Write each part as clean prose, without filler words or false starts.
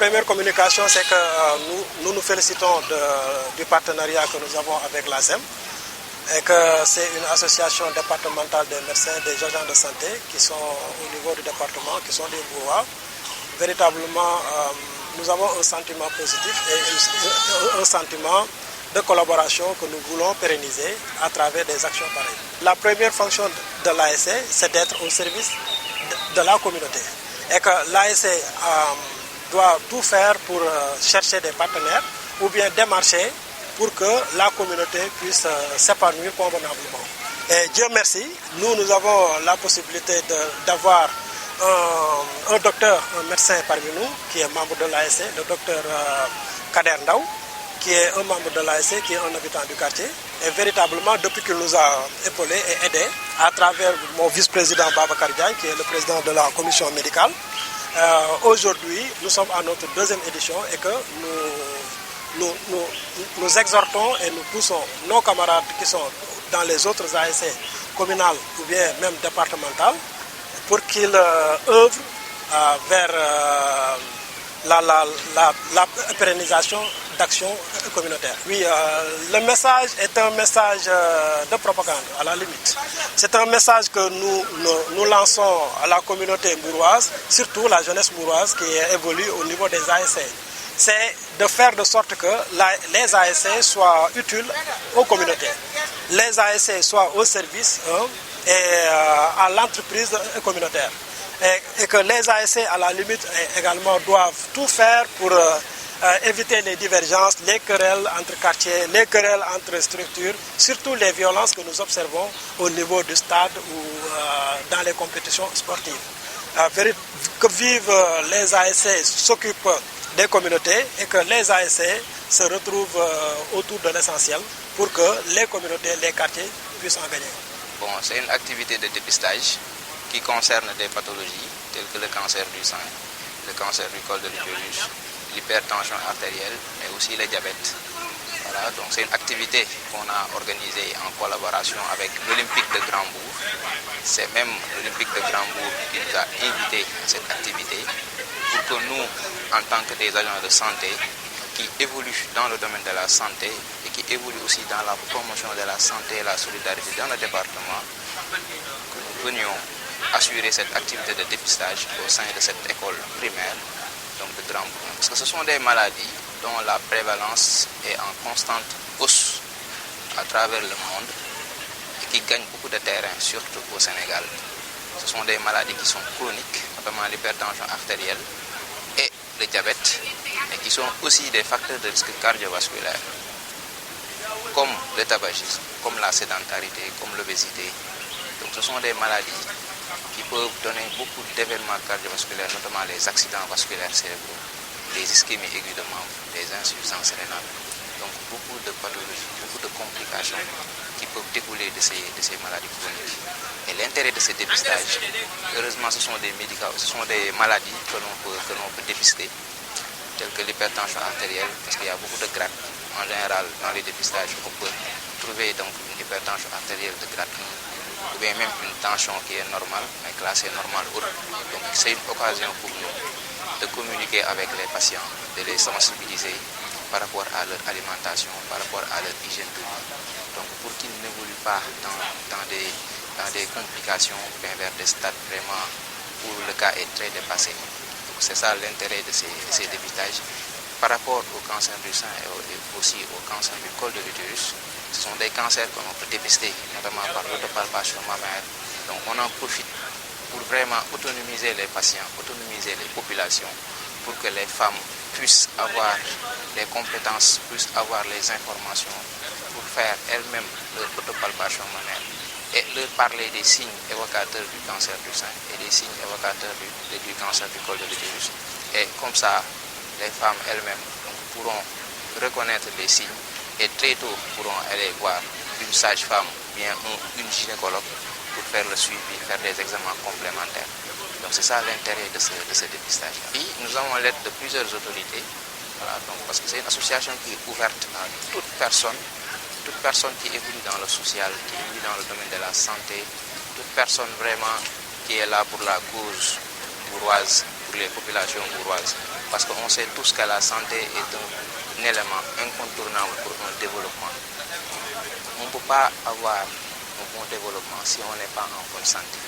première communication, c'est que nous nous félicitons du partenariat que nous avons avec l'ASEM et que c'est une association départementale des médecins, des agents de santé qui sont au niveau du département, qui sont des Bourrois. Véritablement, nous avons un sentiment positif et un sentiment de collaboration que nous voulons pérenniser à travers des actions pareilles. La première fonction de l'ASC, c'est d'être au service de la communauté et que l'ASC doit tout faire pour chercher des partenaires ou bien démarcher pour que la communauté puisse s'épanouir convenablement. Et Dieu merci, nous avons la possibilité d'avoir un docteur, un médecin parmi nous qui est membre de l'ASC, le docteur Kader Ndaw, qui est un membre de l'ASC, qui est un habitant du quartier. Et véritablement, depuis qu'il nous a épaulés et aidés, à travers mon vice-président Babacar Diagne, qui est le président de la commission médicale, aujourd'hui, nous sommes à notre deuxième édition et que nous exhortons et nous poussons nos camarades qui sont dans les autres ASC communales ou bien même départementales pour qu'ils œuvrent vers la pérennisation d'actions communautaires. Oui, le message est un message de propagande, à la limite. C'est un message que nous lançons à la communauté mbouroise, surtout la jeunesse mbouroise qui évolue au niveau des ASC. C'est de faire de sorte que les ASC soient utiles aux communautés. Les ASC soient au service et à l'entreprise communautaire. Et que les ASC, à la limite, également doivent tout faire pour éviter les divergences, les querelles entre quartiers, les querelles entre structures, surtout les violences que nous observons au niveau du stade ou dans les compétitions sportives. Que vivent les ASC s'occupent des communautés et que les ASC se retrouvent autour de l'essentiel pour que les communautés, les quartiers puissent en gagner. Bon, c'est une activité de dépistage qui concerne des pathologies telles que le cancer du sein, le cancer du col de l'utérus, l'hypertension artérielle et aussi le diabète. Voilà, donc c'est une activité qu'on a organisée en collaboration avec l'Olympique de Grand-Bourg. C'est même l'Olympique de Grand-Bourg qui nous a invités à cette activité pour que nous, en tant que des agents de santé qui évoluent dans le domaine de la santé et qui évoluent aussi dans la promotion de la santé et la solidarité dans le département, que nous venions assurer cette activité de dépistage au sein de cette école primaire donc de Grand-Bourg. Parce que ce sont des maladies dont la prévalence est en constante hausse à travers le monde et qui gagnent beaucoup de terrain, surtout au Sénégal. Ce sont des maladies qui sont chroniques, notamment l'hypertension artérielle et le diabète, et qui sont aussi des facteurs de risque cardiovasculaire, comme le tabagisme, comme la sédentarité, comme l'obésité. Donc ce sont des maladies qui peuvent donner beaucoup d'événements cardiovasculaires, notamment les accidents vasculaires cérébraux, les ischémies aiguës de membres, les insuffisances rénales. Donc beaucoup de pathologies, beaucoup de complications qui peuvent découler de ces maladies chroniques. Et l'intérêt de ce dépistage, heureusement ce sont des médicaments, ce sont des maladies que l'on peut dépister, telles que l'hypertension artérielle, parce qu'il y a beaucoup de grades. En général, dans les dépistages, on peut trouver donc une hypertension artérielle de grade 1, ou bien même une tension qui est normale, mais classée normale haute. Donc c'est une occasion pour nous de communiquer avec les patients, de les sensibiliser par rapport à leur alimentation, par rapport à leur hygiène de vie. Donc pour qu'ils n'évoluent pas dans des complications, bien vers des stades vraiment où le cas est très dépassé. Donc c'est ça l'intérêt de ces dépistages. Par rapport au cancer du sein et aussi au cancer du col de l'utérus, ce sont des cancers que l'on peut dépister, notamment par l'autopalpation mammaire. Donc on en profite pour vraiment autonomiser les patients, autonomiser les populations, pour que les femmes puissent avoir les compétences, puissent avoir les informations pour faire elles-mêmes leur autopalpation mammaire et leur parler des signes évocateurs du cancer du sein et des signes évocateurs du cancer du col de l'utérus. Et comme ça, les femmes elles-mêmes pourront reconnaître les signes et très tôt pourront aller voir une sage-femme ou bien une gynécologue pour faire le suivi, faire des examens complémentaires. Donc c'est ça l'intérêt de ce dépistage. Et nous avons l'aide de plusieurs autorités, voilà, donc, parce que c'est une association qui est ouverte à toute personne qui évolue dans le social, qui évolue dans le domaine de la santé, toute personne vraiment qui est là pour la cause bourroise, pour les populations bourroises. parce qu'on sait tous que la santé est un élément incontournable pour un développement. On ne peut pas avoir un bon développement si on n'est pas en bonne santé.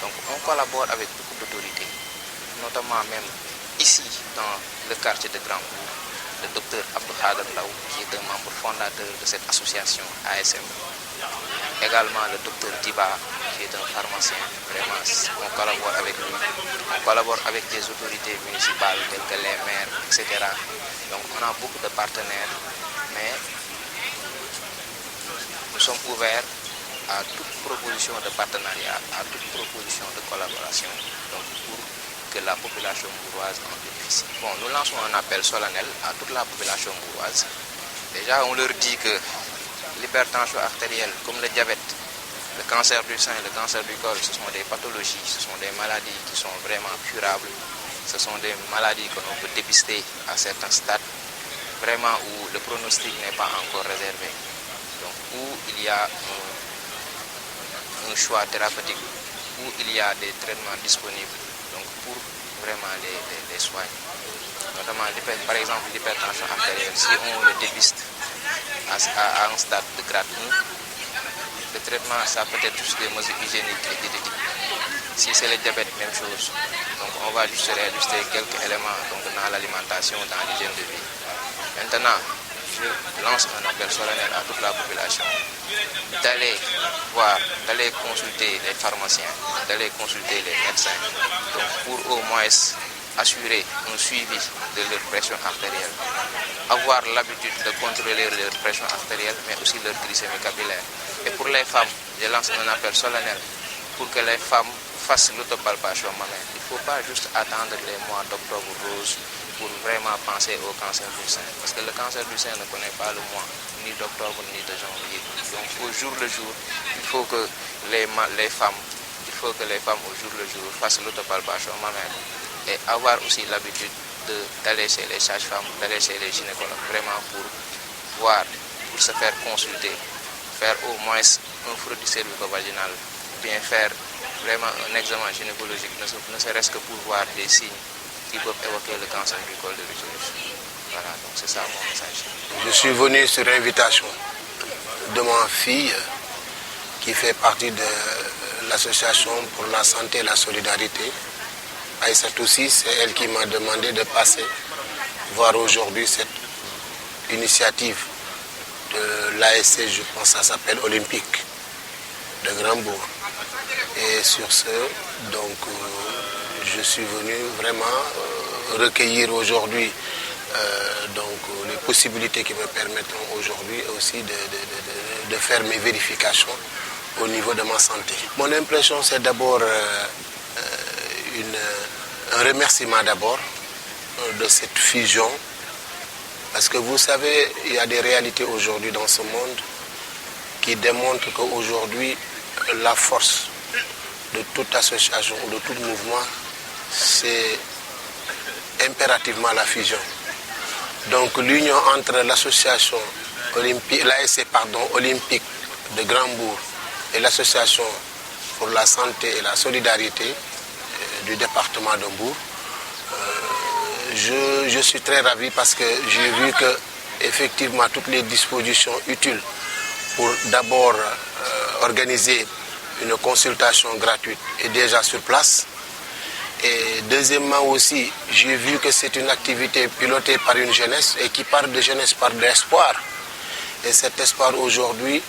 Donc on collabore avec beaucoup d'autorités, notamment même ici dans le quartier de Grand-Bourg, le docteur Abdou Khadr Ndaw, qui est un membre fondateur de cette association ASM. Également le docteur Diba, qui est un pharmacien. Vraiment, on collabore avec lui. On collabore avec des autorités municipales telles que les maires, etc. Donc on a beaucoup de partenaires, mais nous sommes ouverts à toute proposition de partenariat, à toute proposition de collaboration, donc pour que la population mbouroise en bénéficie. Bon, nous lançons un appel solennel à toute la population mbouroise. Déjà, on leur dit que l'hypertension artérielle, comme le diabète, le cancer du sein, le cancer du col, ce sont des pathologies, ce sont des maladies qui sont vraiment curables. Ce sont des maladies que l'on peut dépister à certains stades, vraiment où le pronostic n'est pas encore réservé. Donc, où il y a un choix thérapeutique, où il y a des traitements disponibles, donc pour vraiment les soigner. Notamment, par exemple, l'hypertension artérielle, si on le dépiste à un stade de grade 1, le traitement, ça peut être juste des mesures hygiéniques et diététiques. Si c'est le diabète, même chose. Donc on va juste réajuster quelques éléments donc, dans l'alimentation, dans l'hygiène de vie. Maintenant, je lance un appel solennel à toute la population d'aller voir, d'aller consulter les pharmaciens, d'aller consulter les médecins, donc pour au moins assurer un suivi de leur pression artérielle, avoir l'habitude de contrôler leur pression artérielle, mais aussi leur glycémie capillaire. Et pour les femmes, je lance un appel solennel pour que les femmes fassent l'autopalpation mammaire. Il ne faut pas juste attendre les mois d'octobre rose pour vraiment penser au cancer du sein. Parce que le cancer du sein ne connaît pas le mois, ni d'octobre, ni de janvier. Donc au jour le jour, il faut que les femmes au jour le jour fassent l'autopalpation mammaire et avoir aussi l'habitude d'aller chez les sages-femmes, d'aller chez les gynécologues, vraiment pour voir, pour se faire consulter, faire au moins un frottis cervico-vaginal, bien faire vraiment un examen gynécologique, ne serait-ce que pour voir des signes qui peuvent évoquer le cancer du col de l'utérus. Voilà, donc c'est ça mon message. Je suis venu sur invitation de ma fille qui fait partie de l'association pour la santé et la solidarité. Aïssatou aussi, c'est elle qui m'a demandé de passer voir aujourd'hui cette initiative de l'ASC, je pense que ça s'appelle Olympique de Grand-Bourg. Et sur ce, donc, je suis venu vraiment recueillir aujourd'hui les possibilités qui me permettront aujourd'hui aussi de faire mes vérifications au niveau de ma santé. Mon impression, c'est d'abord un remerciement d'abord de cette fusion, parce que vous savez, il y a des réalités aujourd'hui dans ce monde qui démontrent qu'aujourd'hui, la force de toute association ou de tout mouvement, c'est impérativement la fusion. Donc l'union entre l'association olympique, l'ASC olympique de Grand-Bourg et l'association pour la santé et la solidarité du département de Mbour, je suis très ravi parce que j'ai vu que effectivement toutes les dispositions utiles pour d'abord organiser une consultation gratuite est déjà sur place. Et deuxièmement aussi, j'ai vu que c'est une activité pilotée par une jeunesse et qui parle de jeunesse, parle d'espoir. Et cet espoir aujourd'hui,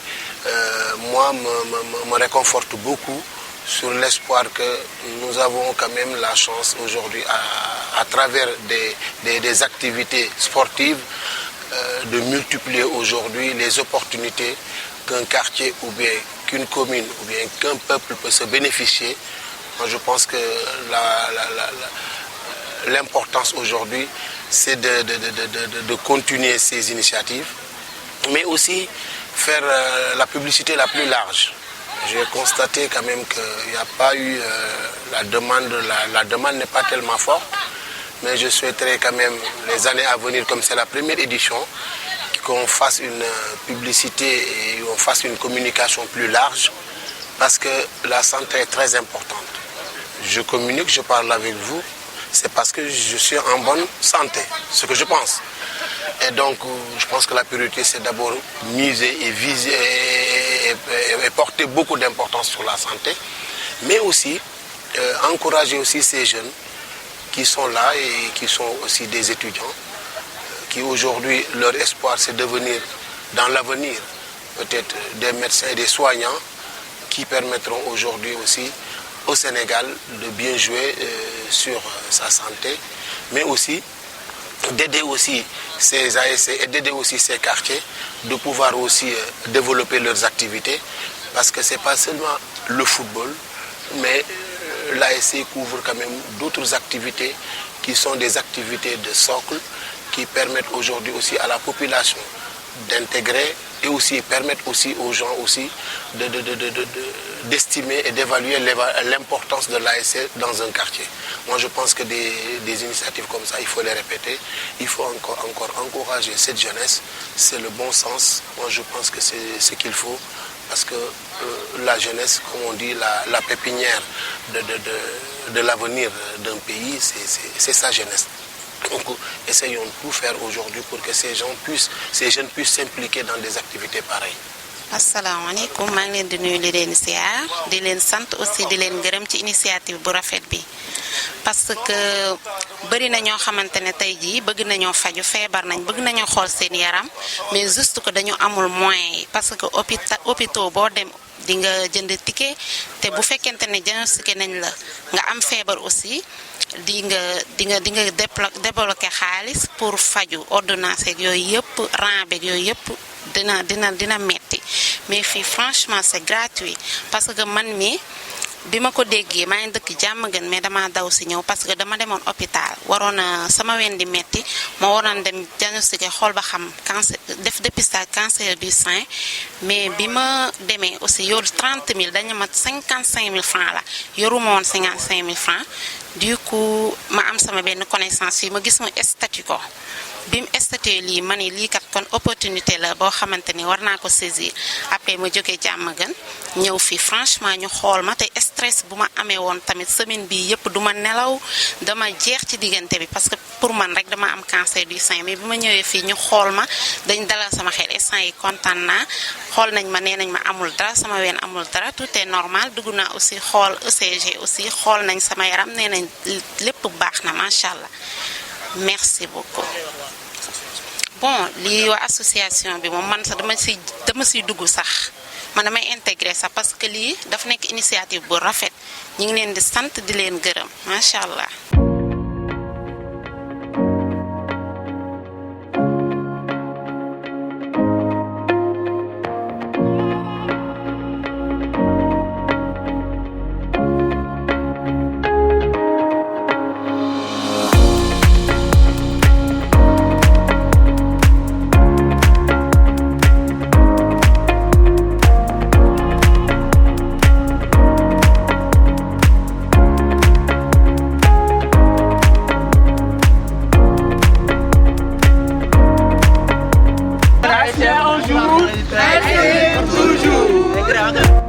moi, me réconforte beaucoup sur l'espoir que nous avons quand même la chance aujourd'hui, à travers des activités sportives, de multiplier aujourd'hui les opportunités qu'un quartier ou bien qu'une commune ou bien qu'un peuple peut se bénéficier. Moi, je pense que l'importance aujourd'hui, c'est de continuer ces initiatives, mais aussi faire la publicité la plus large. J'ai constaté quand même qu'il n'y a pas eu la demande n'est pas tellement forte, mais je souhaiterais quand même les années à venir, comme c'est la première édition, qu'on fasse une publicité et on fasse une communication plus large, parce que la santé est très importante. Je communique, je parle avec vous, c'est parce que je suis en bonne santé, ce que je pense. Et donc, je pense que la priorité, c'est d'abord miser et viser et porter beaucoup d'importance sur la santé, mais aussi encourager aussi ces jeunes qui sont là et qui sont aussi des étudiants, qui aujourd'hui, leur espoir, c'est de devenir dans l'avenir peut-être des médecins et des soignants qui permettront aujourd'hui aussi au Sénégal de bien jouer sur sa santé, mais aussi d'aider aussi ces ASC et d'aider aussi ces quartiers de pouvoir aussi développer leurs activités, parce que ce n'est pas seulement le football, mais l'ASC couvre quand même d'autres activités qui sont des activités de socle qui permettent aujourd'hui aussi à la population d'intégrer et aussi permettre aussi aux gens aussi d'estimer et d'évaluer l'importance de l'ASC dans un quartier. Moi, je pense que des initiatives comme ça, il faut les répéter. Il faut encore encourager cette jeunesse. C'est le bon sens. Moi, je pense que c'est ce qu'il faut. Parce que la jeunesse, comme on dit, la pépinière de l'avenir d'un pays, c'est sa jeunesse. Donc, essayons de tout faire aujourd'hui pour que ces jeunes puissent s'impliquer dans des activités pareilles. asalaamaaleykum maa ngi leen di nuyu di leen siyaar di leen sant aussi di leen gërëm ci initiative bu rafet bi parce que bëri na ñoo xamante ne tey jii bëgg nañoo faju feebar nañ bëgg nañoo xool seen yaram mais juste que dañu amul moyens yi parce que hôpitaux boo dem di nga jënd ticket te bu fekkente ne diagnostiqué nañ la nga am feebar aussi di nga débloquer xaalis pour faju ordonnance ak yooyu yëpp rang beeg yooyu yëpp dina metti mais fii franchement c'est gratuit parce que man mi bi ma ko déggee maa ngi dëkk Diamaguène mais dama daw si ñëw parce que dama demoon hôpital waroon sama wen di metti ma waroon dem diagnostiqué xool ba xam cancer def dépistage cancer du sein mais bi ma demee aussi yoru 30 000 dañu mat 55 000 francs la yoruma woon 55 000 francs du coup ma am sama benn connaissance fii ma gis mu statut ko bi mu statué lii ma ne lii kat kon opportunité la boo xamante ni war naa ko saisir après ma jógee Diamaguène ñëw fii franchement ñu xool ma te stress bu ma amee woon tamit semaine bii yëpp du ma nelaw dama jeex ci diggante bi parce que pour man rek dama am cancer du sein mais bi ma ñëwee fii ñu xool ma dañ dalal sama xel instant yi kontaan naa xool nañ ma nee nañ ma amul dara sama ween amul dara tout est normal dugg naa aussi xool ECG aussi xool nañ sama yaram nee nañ lépp baax na macha allah merci beaucoup. Bon lii waa association bi moom man sax dama siy dugg sax man damay intégré sax parce que lii daf nekk initiative bu rafet ñu ngi leen di sant di leen gërëm macha allah. Un jour, toujours.